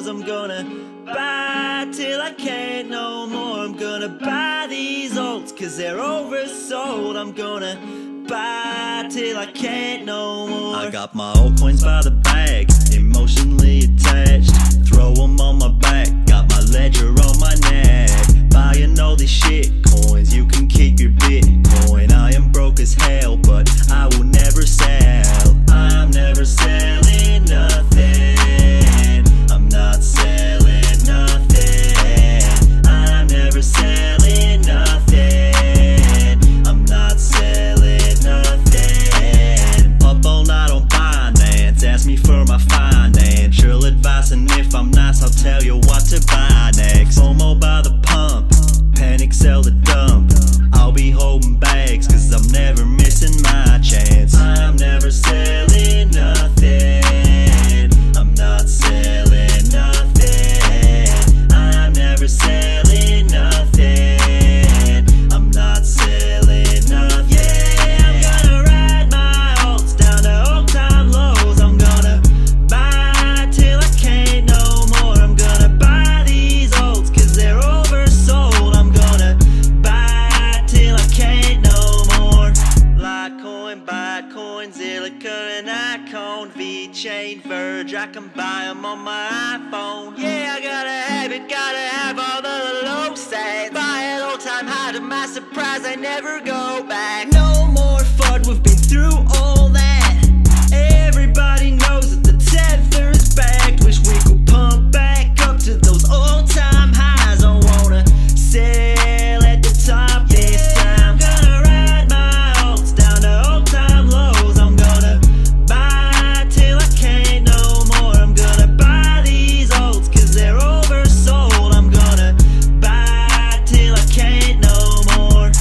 lows. I'm gonna buy till I can't no more. I'm gonna buy these alts cause they're oversold. I'm gonna buy till I can't no more. I got my altcoins by the bag, emotionally attached. Throw them on my back, got my ledger on my neck. Buying all these shit coins, you can keep your Bitcoin. I am broke as hell, but I will never sell. I'm never selling nothing. I'm not selling nothing. I'm never selling nothing. I'm not selling nothing. Up all night on finance, ask me for my financial advice, and if I'm nice, I'll tell you what to buy next. FOMO by the pump, panic sell the dump. I'll be holding bags cause I'm never missing my chance. I'm never selling nothing. I'm not selling nothing. I'm never selling nothing. I'm not selling nothing. Yeah, I'm gonna ride my alts down to all-time lows. I'm gonna buy till I can't no more. I'm gonna buy these alts cause they're oversold. I'm gonna buy till I can't no more. Litecoin, Bitcoin, Zilliqa and Icon, V-Chain, Verge, I can buy them on my iPhone. Yeah, I gotta have it, gotta have all the low stats. Buy at all-time high, to my surprise I never go back. No more FUD, we've been through all that. Everybody knows that the tether is backed. Wish we could pump back up to those all-time highs. I wanna sell at the top this time. Gonna ride my alts down to all-time lows. I'm gonna buy till I can't no more. I'm gonna buy these alts cause they're oversold. I'm gonna buy till I can't no more.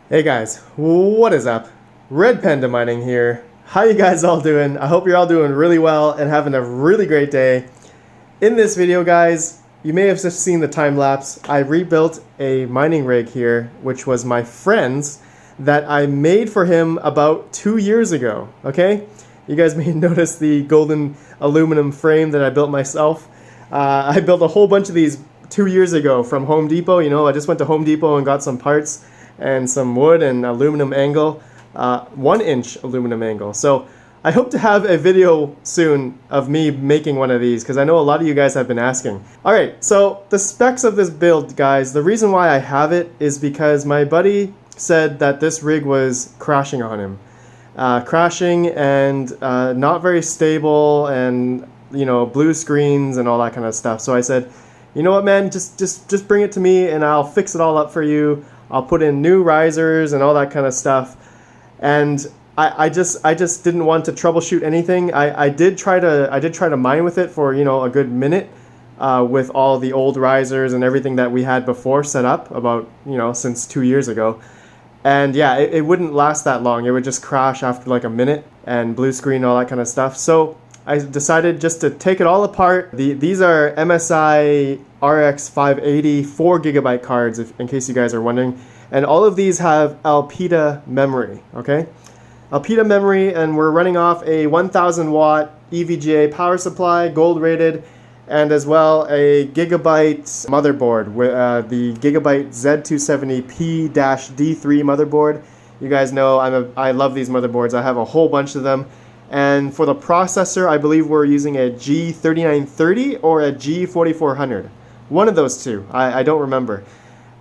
Hey guys, what is up? RedPandaMining here. How you guys all doing? I hope you're all doing really well and having a really great day. In this video, guys, you may have just seen the time lapse. I rebuilt a mining rig here, which was my friend's, that I made for him about 2 years ago, okay? You guys may notice the golden aluminum frame that I built myself. I built a whole bunch of these 2 years ago from Home Depot. You know, I just went to Home Depot and got some parts and some wood and aluminum angle, 1-inch aluminum angle. So I hope to have a video soon of me making one of these because I know a lot of you guys have been asking. Alright, so the specs of this build, guys, the reason why I have it is because my buddy said that this rig was crashing on him. Crashing and not very stable, and you know, blue screens and all that kind of stuff. So I said, you know what, man, just bring it to me and I'll fix it all up for you. I'll put in new risers and all that kind of stuff. And I just didn't want to troubleshoot anything. I did try to mine with it for, you know, a good minute with all the old risers and everything that we had before set up about, you know, since 2 years ago. And yeah, it wouldn't last that long. It would just crash after like a minute and blue screen, all that kind of stuff. So I decided just to take it all apart. These are MSI RX 580 4GB cards, in case you guys are wondering. And all of these have Alpida memory, okay? Alpida memory, and we're running off a 1000 watt EVGA power supply, gold rated, and as well a Gigabyte motherboard, with the Gigabyte Z270P-D3 motherboard. You guys know I love these motherboards. I have a whole bunch of them. And for the processor, I believe we're using a G3930 or a G4400. One of those two. I don't remember.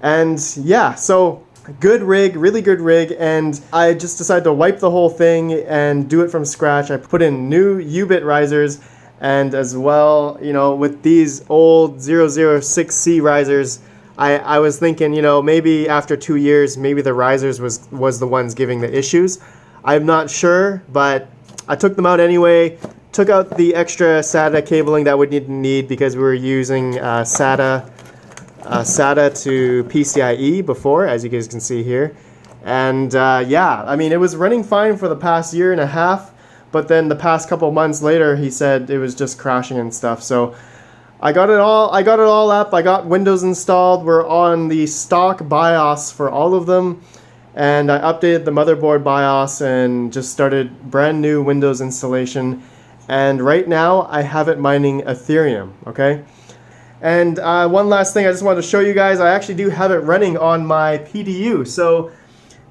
And yeah, so good rig, really good rig, and I just decided to wipe the whole thing and do it from scratch. I put in new U-bit risers, and as well, you know, with these old 006C risers, I was thinking, you know, maybe after 2 years, maybe the risers was the ones giving the issues. I'm not sure, but I took them out anyway, took out the extra SATA cabling that we didn't need because we were using SATA to PCIe before, as you guys can see here. And yeah, I mean, it was running fine for the past year and a half, but then the past couple months later, he said it was just crashing and stuff. So I got it all up. I got Windows installed. We're on the stock BIOS for all of them. And I updated the motherboard BIOS and just started brand new Windows installation. And right now I have it mining Ethereum, okay? And one last thing I just wanted to show you guys, I actually do have it running on my PDU. So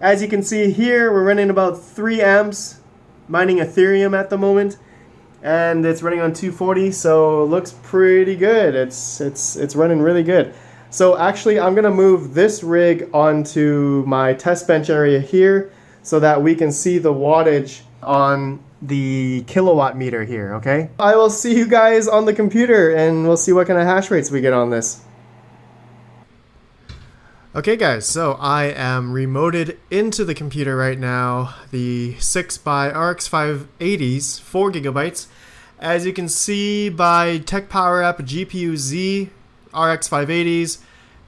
as you can see here, we're running about 3 amps mining Ethereum at the moment. And it's running on 240, so it looks pretty good. It's running really good. So actually, I'm gonna move this rig onto my test bench area here so that we can see the wattage on the kilowatt meter here, okay? I will see you guys on the computer and we'll see what kind of hash rates we get on this. Okay guys, so I am remoted into the computer right now, the 6 by RX 580s, 4 gigabytes. As you can see by Tech Power App, GPU Z, RX 580s,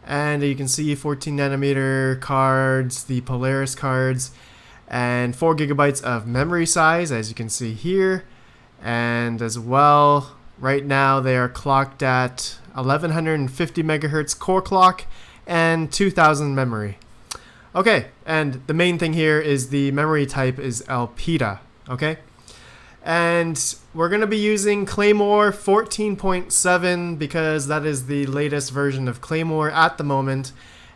and you can see 14 nanometer cards, the Polaris cards, and 4 gigabytes of memory size, as you can see here. And as well, right now they are clocked at 1150 megahertz core clock and 2000 memory. Okay, and the main thing here is the memory type is Elpida, okay? And we're going to be using Claymore 14.7 because that is the latest version of Claymore at the moment.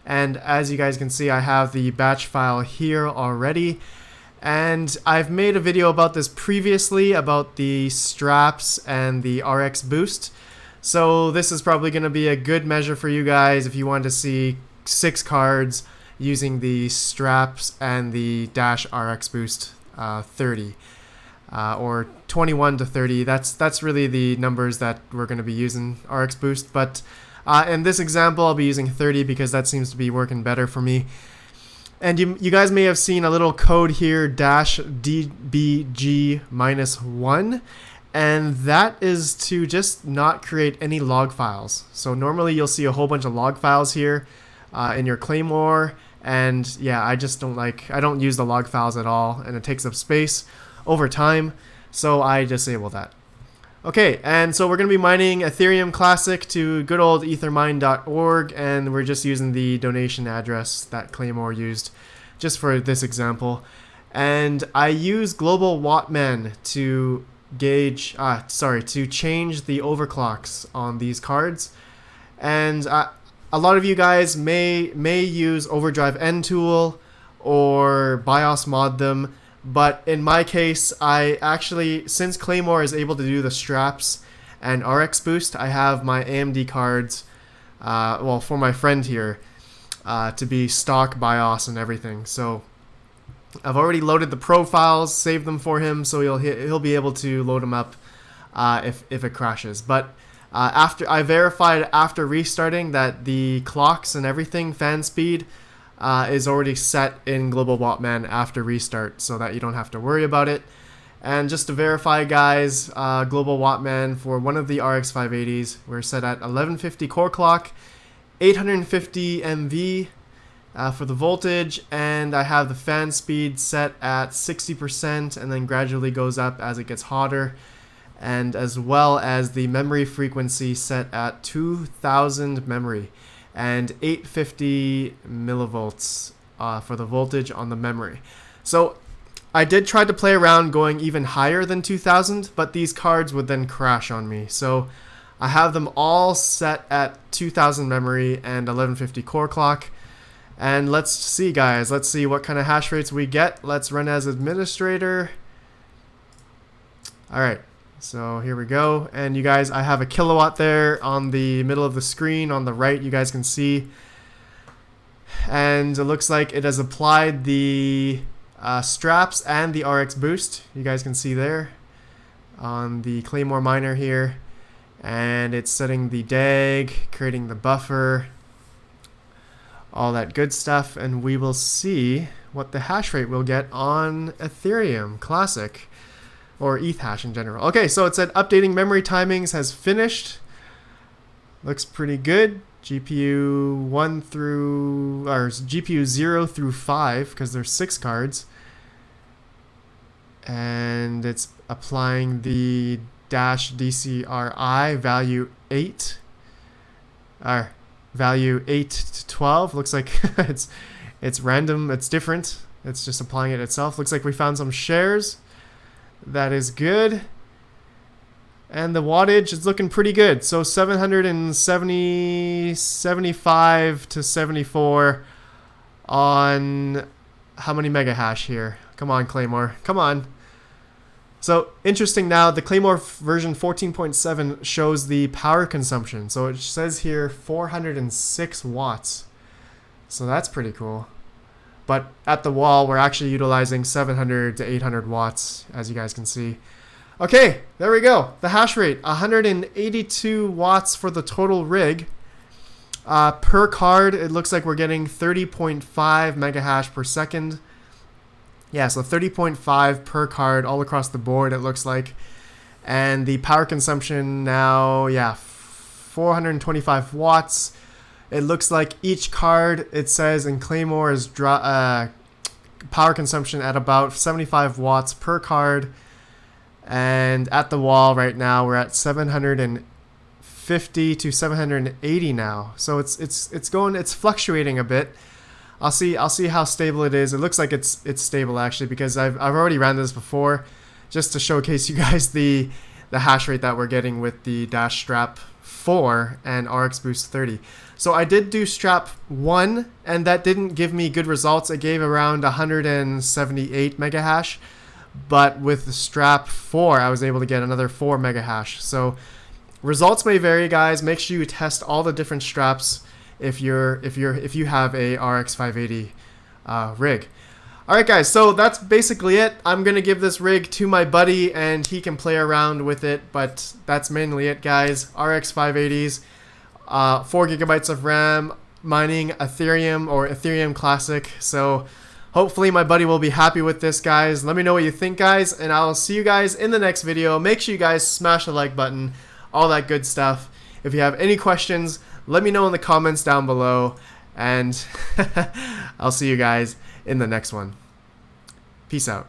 And as you guys can see, I have the batch file here already. And I've made a video about this previously, about the straps and the RX boost. So this is probably going to be a good measure for you guys if you want to see 6 cards using the straps and the Dash RX boost 30. Or 21 to 30. That's really the numbers that we're going to be using RX Boost. But in this example, I'll be using 30 because that seems to be working better for me. And you guys may have seen a little code here, dash DBG -1. And that is to just not create any log files. So normally you'll see a whole bunch of log files here in your Claymore. And yeah, I don't use the log files at all. And it takes up space over time, so I disable that. Okay, and so we're going to be mining Ethereum Classic to good old ethermine.org, and we're just using the donation address that Claymore used just for this example. And I use Global Wattman to gauge, to change the overclocks on these cards. And a lot of you guys may use Overdrive N tool or BIOS mod them. But in my case, I actually, since Claymore is able to do the straps and RX boost, I have my AMD cards, well, for my friend here, to be stock BIOS and everything. So I've already loaded the profiles, saved them for him, so he'll be able to load them up if it crashes. But after I verified after restarting that the clocks and everything, fan speed, is already set in Global Wattman after restart, so that you don't have to worry about it. And just to verify, guys, Global Wattman for one of the RX 580s, we're set at 1150 core clock, 850 MV for the voltage, and I have the fan speed set at 60% and then gradually goes up as it gets hotter, and as well as the memory frequency set at 2000 memory. And 850 millivolts for the voltage on the memory. So I did try to play around going even higher than 2000, but these cards would then crash on me. So I have them all set at 2000 memory and 1150 core clock. And let's see, guys, let's see what kind of hash rates we get. Let's run as administrator. All right. So here we go, and you guys, I have a kilowatt there on the middle of the screen on the right, you guys can see, and it looks like it has applied the straps and the RX boost, you guys can see there on the Claymore miner here, and it's setting the DAG, creating the buffer, all that good stuff, and we will see what the hash rate we'll get on Ethereum Classic. Or ETH hash in general. Okay, so it said updating memory timings has finished. Looks pretty good. GPU 0 through 5, because there's 6 cards. and it's applying the dash DCRI value 8, or value 8 to 12. Looks like it's random, it's different, it's just applying it itself. Looks like we found some shares. That is good. And the wattage is looking pretty good. So 75 to 74 on how many mega hash here? Come on, Claymore. Come on. So interesting now, the Claymore version 14.7 shows the power consumption. So it says here 406 watts. So that's pretty cool. But at the wall, we're actually utilizing 700 to 800 watts, as you guys can see. Okay, there we go. The hash rate, 182 watts for the total rig. Per card, it looks like we're getting 30.5 mega hash per second. Yeah, so 30.5 per card all across the board, it looks like. And the power consumption now, yeah, 425 watts. It looks like each card, it says in Claymore, is power consumption at about 75 watts per card. And at the wall right now, we're at 750 to 780 now. So it's fluctuating a bit. I'll see how stable it is. It looks like it's stable actually, because I've already ran this before, just to showcase you guys the hash rate that we're getting with the Dash Strap 4 and RX Boost 30. So I did do Strap 1, and that didn't give me good results. It gave around 178 mega hash. But with the Strap 4, I was able to get another 4 mega hash. So results may vary, guys. Make sure you test all the different straps if you have a RX 580 rig. All right, guys. So that's basically it. I'm gonna give this rig to my buddy, and he can play around with it. But that's mainly it, guys. RX 580s, 4 gigabytes of RAM, mining Ethereum or Ethereum Classic. So hopefully my buddy will be happy with this, guys. Let me know what you think, guys, and I'll see you guys in the next video. Make sure you guys smash the like button, all that good stuff. If you have any questions, let me know in the comments down below, and I'll see you guys in the next one. Peace out.